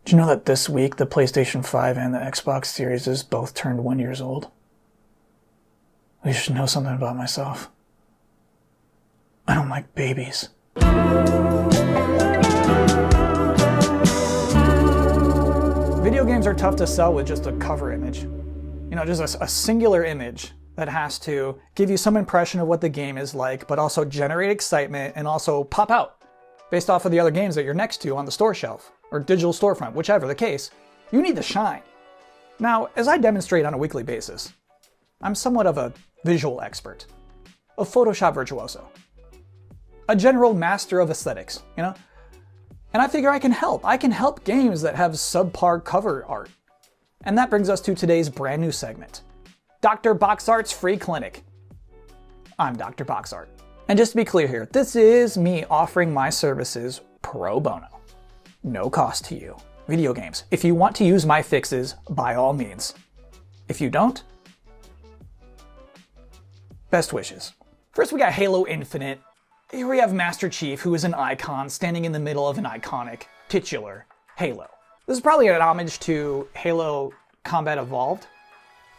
Do you know that this week the PlayStation 5 and the Xbox Series both turned 1 year old? You should know something about myself. I don't like babies. Video games are tough to sell with just a cover image. You know, just a singular image that has to give you some impression of what the game is like, but also generate excitement and also pop out based off of the other games that you're next to on the store shelf or digital storefront, whichever the case. You need to shine. Now, as I demonstrate on a weekly basis, I'm somewhat of a visual expert, a Photoshop virtuoso, a general master of aesthetics, you know? And I figure I can help. I can help games that have subpar cover art. And that brings us to today's brand new segment, Dr. Boxart's Free Clinic. I'm Dr. Boxart. And just to be clear here, this is me offering my services pro bono. No cost to you. Video games. If you want to use my fixes, by all means. If you don't, best wishes. First we got Halo Infinite. Here we have Master Chief, who is an icon standing in the middle of an iconic titular Halo. This is probably an homage to Halo Combat Evolved,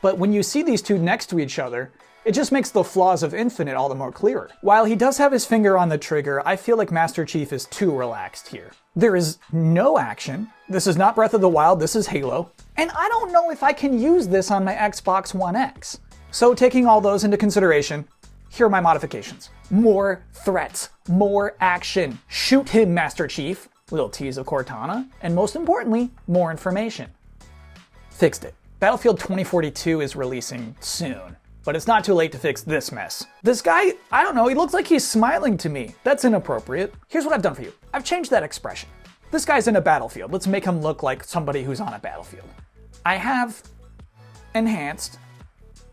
but when you see these two next to each other, it just makes the flaws of Infinite all the more clearer. While he does have his finger on the trigger, I feel like Master Chief is too relaxed here. There is no action. This is not Breath of the Wild, this is Halo. And I don't know if I can use this on my Xbox One X. So taking all those into consideration, here are my modifications. More threats, more action. Shoot him, Master Chief. Little tease of Cortana. And most importantly, more information. Fixed it. Battlefield 2042 is releasing soon. But it's not too late to fix this mess. This guy, I don't know, he looks like he's smiling to me. That's inappropriate. Here's what I've done for you. I've changed that expression. This guy's in a battlefield. Let's make him look like somebody who's on a battlefield. I have enhanced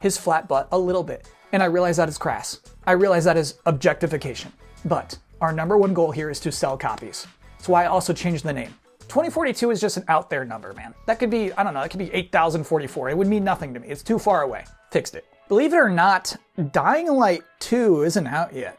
his flat butt a little bit, and I realize that is crass. I realize that is objectification. But our number one goal here is to sell copies. That's why I also changed the name. 2042 is just an out there number, man. That could be, I don't know, that could be 8044. It would mean nothing to me. It's too far away. Fixed it. Believe it or not, Dying Light 2 isn't out yet.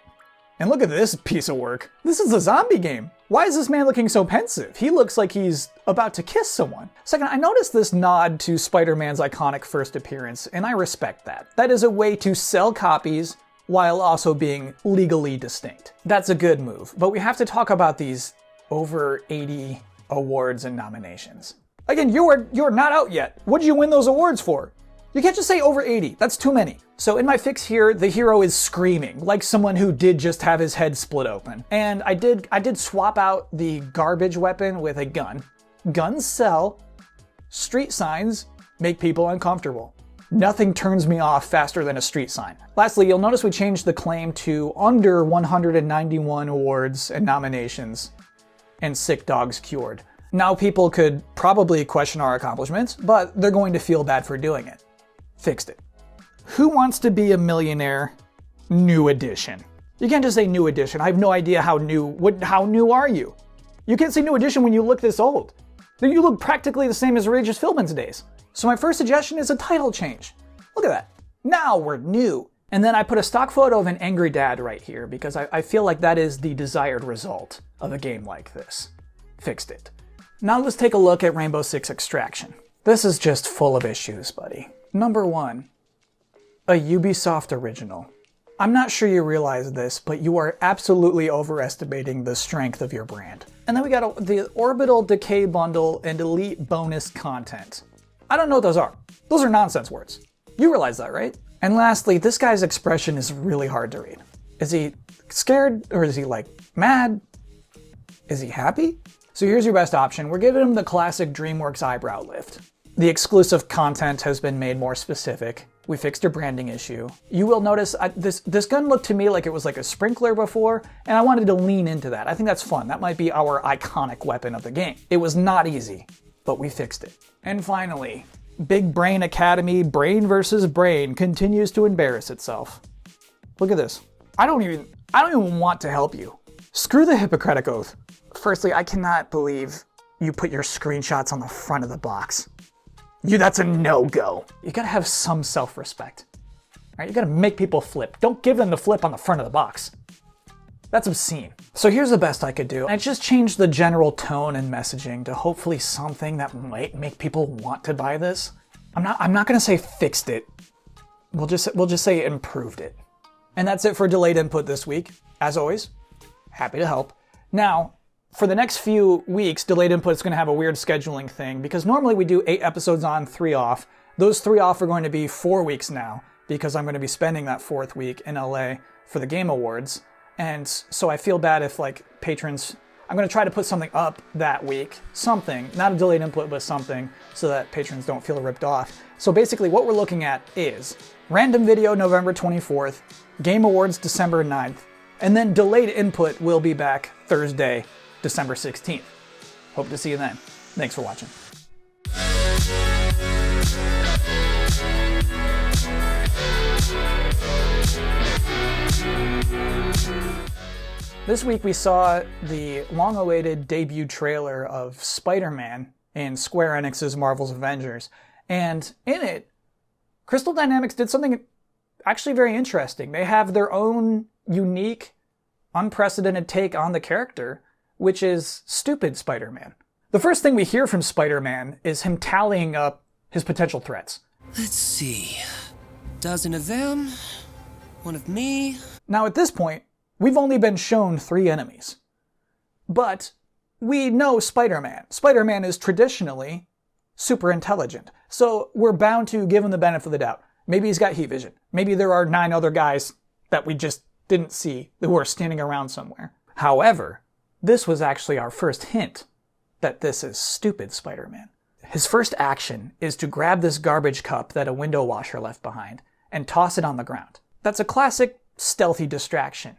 And look at this piece of work. This is a zombie game. Why is this man looking so pensive? He looks like he's about to kiss someone. Second, I noticed this nod to Spider-Man's iconic first appearance, and I respect that. That is a way to sell copies while also being legally distinct. That's a good move, but we have to talk about these over 80 awards and nominations. Again, you're not out yet. What did you win those awards for? You can't just say over 80, that's too many. So in my fix here, the hero is screaming, like someone who did just have his head split open. And I did swap out the garbage weapon with a gun. Guns sell, street signs make people uncomfortable. Nothing turns me off faster than a street sign. Lastly, you'll notice we changed the claim to under 191 awards and nominations and sick dogs cured. Now people could probably question our accomplishments, but they're going to feel bad for doing it. Fixed it. Who Wants to Be a Millionaire? New edition. You can't just say new edition. I have no idea how new are you? You can't say new edition when you look this old. Then you look practically the same as Regis Philbin's days. So my first suggestion is a title change. Look at that. Now we're new. And then I put a stock photo of an angry dad right here because I feel like that is the desired result of a game like this. Fixed it. Now let's take a look at Rainbow Six Extraction. This is just full of issues, buddy. Number 1, a Ubisoft original. I'm not sure you realize this, but you are absolutely overestimating the strength of your brand. And then we got the Orbital Decay Bundle and Elite Bonus Content. I don't know what those are. Those are nonsense words. You realize that, right? And lastly, this guy's expression is really hard to read. Is he scared or is he like mad? Is he happy? So here's your best option. We're giving him the classic DreamWorks eyebrow lift. The exclusive content has been made more specific. We fixed a branding issue. You will notice this gun looked to me like it was like a sprinkler before, and I wanted to lean into that. I think that's fun. That might be our iconic weapon of the game. It was not easy, but we fixed it. And finally, Big Brain Academy Brain versus Brain continues to embarrass itself. Look at this. I don't even want to help you. Screw the Hippocratic Oath. Firstly, I cannot believe you put your screenshots on the front of the box. That's a no-go. You gotta have some self-respect. Right? You gotta make people flip. Don't give them the flip on the front of the box. That's obscene. So here's the best I could do. I just changed the general tone and messaging to hopefully something that might make people want to buy this. I'm not gonna say fixed it. We'll just say improved it. And that's it for delayed input this week. As always, happy to help. Now, for the next few weeks, delayed input is going to have a weird scheduling thing because normally we do 8 episodes on, 3 off. Those 3 off are going to be 4 weeks now because I'm going to be spending that 4th week in LA for the Game Awards. And so I feel bad if patrons, I'm going to try to put something up that week, something, not a delayed input, but something so that patrons don't feel ripped off. So basically what we're looking at is random video November 24th, Game Awards December 9th, and then delayed input will be back Thursday, December 16th. Hope to see you then. Thanks for watching. This week we saw the long-awaited debut trailer of Spider-Man in Square Enix's Marvel's Avengers, and in it, Crystal Dynamics did something actually very interesting. They have their own unique, unprecedented take on the character, which is stupid Spider-Man. The first thing we hear from Spider-Man is him tallying up his potential threats. Let's see. Dozen of them, one of me. Now at this point, we've only been shown 3 enemies. But we know Spider-Man. Spider-Man is traditionally super intelligent. So we're bound to give him the benefit of the doubt. Maybe he's got heat vision. Maybe there are 9 other guys that we just didn't see who are standing around somewhere. However, this was actually our first hint that this is stupid Spider-Man. His first action is to grab this garbage cup that a window washer left behind and toss it on the ground. That's a classic stealthy distraction.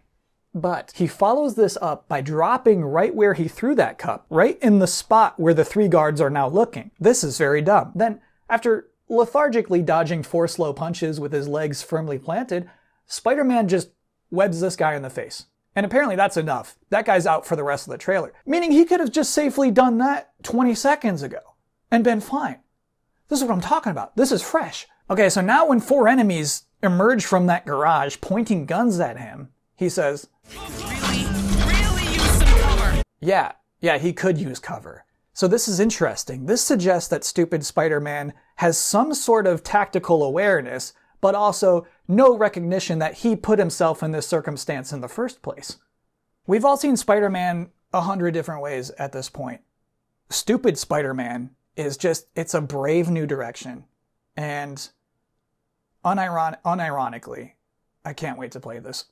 But he follows this up by dropping right where he threw that cup, right in the spot where the 3 guards are now looking. This is very dumb. Then, after lethargically dodging 4 slow punches with his legs firmly planted, Spider-Man just webs this guy in the face. And apparently that's enough. That guy's out for the rest of the trailer. Meaning he could have just safely done that 20 seconds ago and been fine. This is what I'm talking about. This is fresh. Okay, so now when 4 enemies emerge from that garage pointing guns at him, he says, Really use some cover. Yeah, he could use cover. So this is interesting. This suggests that stupid Spider-Man has some sort of tactical awareness, but also no recognition that he put himself in this circumstance in the first place. We've all seen Spider-Man 100 different ways at this point. Stupid Spider-Man is just, it's a brave new direction. And unironically, I can't wait to play this.